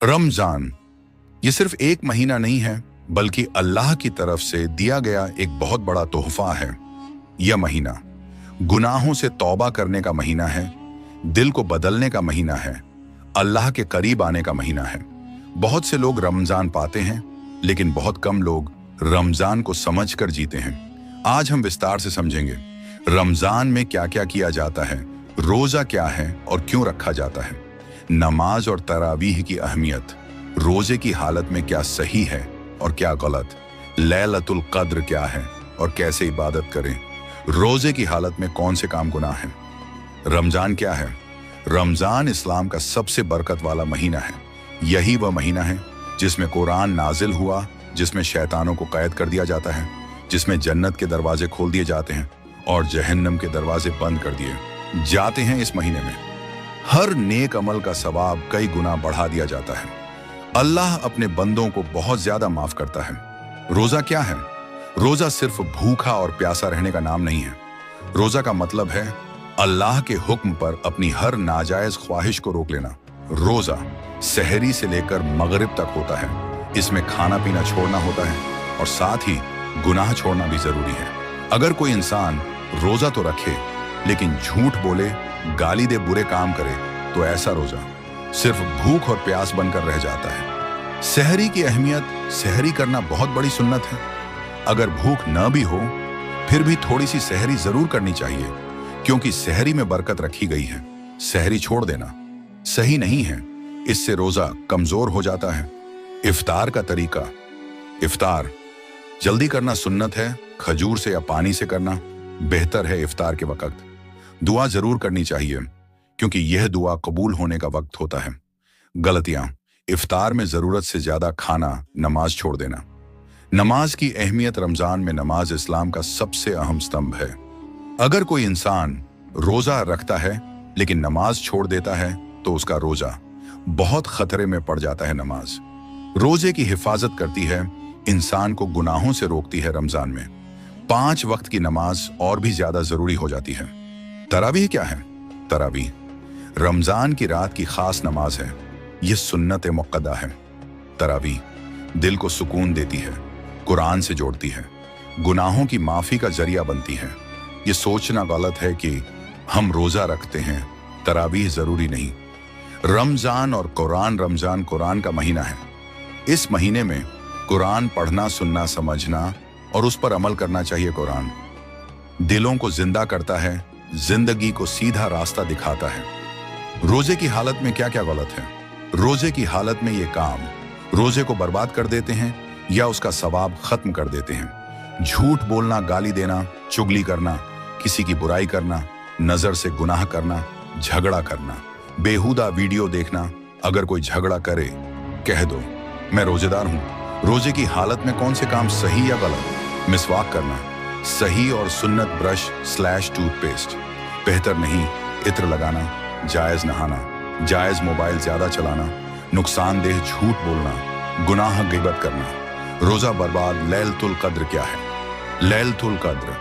रमजान ये सिर्फ एक महीना नहीं है, बल्कि अल्लाह की तरफ से दिया गया एक बहुत बड़ा तोहफा है। यह महीना गुनाहों से तौबा करने का महीना है, दिल को बदलने का महीना है, अल्लाह के करीब आने का महीना है। बहुत से लोग रमजान पाते हैं, लेकिन बहुत कम लोग रमजान को समझकर जीते हैं। आज हम विस्तार से समझेंगे रमजान में क्या क्या किया जाता है, रोजा क्या है और क्यों रखा जाता है, नमाज और तरावीह की अहमियत, रोजे की हालत में क्या सही है और क्या गलत, लैलतुल कद्र क्या है और कैसे इबादत करें, रोजे की हालत में कौन से काम गुनाह हैं। रमजान क्या है? रमजान इस्लाम का सबसे बरकत वाला महीना है। यही वह महीना है जिसमें कुरान नाजिल हुआ, जिसमें शैतानों को कैद कर दिया जाता है, जिसमें जन्नत के दरवाजे खोल दिए जाते हैं और जहन्नम के दरवाजे बंद कर दिए जाते हैं। इस महीने में हर नेक अमल का सवाब कई गुना बढ़ा दिया जाता है। अल्लाह अपने बंदों को बहुत ज्यादा माफ करता है। रोजा क्या है? रोजा सिर्फ भूखा और प्यासा रहने का नाम नहीं है। रोजा का मतलब है अल्लाह के हुक्म पर अपनी हर नाजायज ख्वाहिश को रोक लेना। रोजा सहरी से लेकर मगरिब तक होता है। इसमें खाना पीना छोड़ना होता है और साथ ही गुनाह छोड़ना भी जरूरी है। अगर कोई इंसान रोजा तो रखे, लेकिन झूठ बोले, गाली दे, बुरे काम करे, तो ऐसा रोजा सिर्फ भूख और प्यास बनकर रह जाता है। सहरी की अहमियत, सहरी करना बहुत बड़ी सुन्नत है। अगर भूख न भी हो, फिर भी थोड़ी सी सहरी जरूर करनी चाहिए, क्योंकि सहरी में बरकत रखी गई है। सहरी छोड़ देना सही नहीं है, इससे रोजा कमजोर हो जाता है। इफ्तार का तरीका, इफ्तार जल्दी करना सुन्नत है। खजूर से या पानी से करना बेहतर है। इफ्तार के वक्त दुआ जरूर करनी चाहिए, क्योंकि यह दुआ कबूल होने का वक्त होता है। गलतियां, इफ्तार में जरूरत से ज्यादा खाना, नमाज छोड़ देना। नमाज की अहमियत, रमजान में नमाज इस्लाम का सबसे अहम स्तंभ है। अगर कोई इंसान रोजा रखता है लेकिन नमाज छोड़ देता है, तो उसका रोजा बहुत खतरे में पड़ जाता है। नमाज रोजे की हिफाजत करती है, इंसान को गुनाहों से रोकती है। रमजान में 5 वक्त की नमाज और भी ज्यादा जरूरी हो जाती है। तरावीह क्या है? तरावीह रमजान की रात की खास नमाज है। यह सुन्नत मुक्कदा है। तरावीह दिल को सुकून देती है, कुरान से जोड़ती है, गुनाहों की माफी का जरिया बनती है। यह सोचना गलत है कि हम रोजा रखते हैं, तरावीह जरूरी नहीं। रमजान और कुरान, रमजान कुरान का महीना है। इस महीने में कुरान पढ़ना, सुनना, समझना और उस पर अमल करना चाहिए। कुरान दिलों को जिंदा करता है, जिंदगी को सीधा रास्ता दिखाता है। रोजे की हालत में क्या क्या गलत है? रोजे की हालत में ये काम रोजे को बर्बाद कर देते हैं या उसका सवाब खत्म कर देते हैं। झूठ बोलना, गाली देना, चुगली करना, किसी की बुराई करना, नजर से गुनाह करना, झगड़ा करना, बेहुदा वीडियो देखना। अगर कोई झगड़ा करे, कह दो मैं रोजेदार हूं। रोजे की हालत में कौन से काम सही या गलत? मिसवाक करना सही और सुन्नत ब्रश / टूथपेस्ट बेहतर नहीं। इत्र लगाना जायज, नहाना जायज, मोबाइल ज्यादा चलाना नुकसानदेह, झूठ बोलना गुनाह, गिबत करना रोजा बर्बाद। लैलतुल कद्र क्या है? लैलतुल कद्र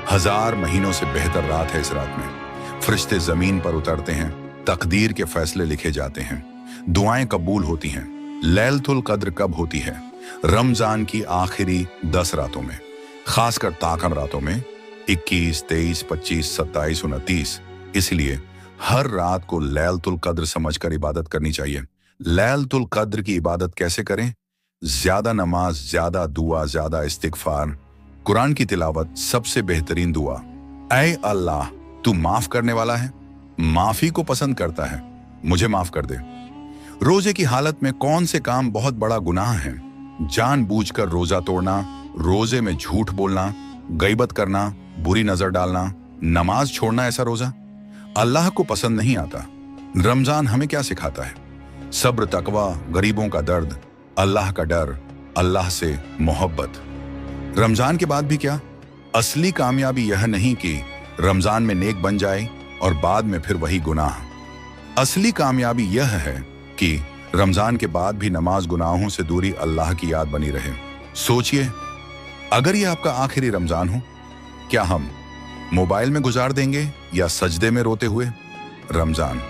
1000 महीनों से बेहतर रात है। इस रात में फरिश्ते जमीन पर उतरते हैं, तकदीर के फैसले लिखे जाते हैं, दुआएं कबूल होती हैं। लैलतुल कद्र कब होती है? रमजान की आखिरी 10 रातों में, खासकर ताकन रातों में 21, 23, 25, 27, 29। इसलिए हर रात को लैलतुल कद्र समझकर इबादत करनी चाहिए। लैलतुल कद्र की इबादत कैसे करें? ज्यादा नमाज, ज्यादा दुआ, ज्यादा इस्तिगफार, कुरान की तिलावत सबसे बेहतरीन दुआ। ऐ अल्लाह, तू माफ करने वाला है, माफी को पसंद करता है, मुझे माफ कर दे। रोजे की हालत में कौन से काम बहुत बड़ा गुनाह है? जानबूझकर रोजा तोड़ना, रोजे में झूठ बोलना, गईबत करना, बुरी नजर डालना, नमाज छोड़ना। ऐसा रोजा अल्लाह को पसंद नहीं आता। रमजान हमें क्या सिखाता है? सब्र, तकवा, गरीबों का दर्द, अल्लाह का डर, अल्लाह से मोहब्बत। रमजान के बाद भी क्या? असली कामयाबी यह नहीं कि रमजान में नेक बन जाए और बाद में फिर वही गुनाह। असली कामयाबी यह है कि रमजान के बाद भी नमाज, गुनाहों से दूरी, अल्लाह की याद बनी रहे। सोचिए, अगर ये आपका आखिरी रमजान हो, क्या हम मोबाइल में गुजार देंगे या सजदे में रोते हुए? रमजान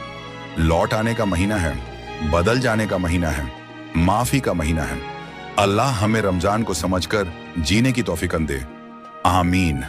लौट आने का महीना है, बदल जाने का महीना है। माफी का महीना है। अल्लाह हमें रमजान को समझकर जीने की तौफीक दे। आमीन।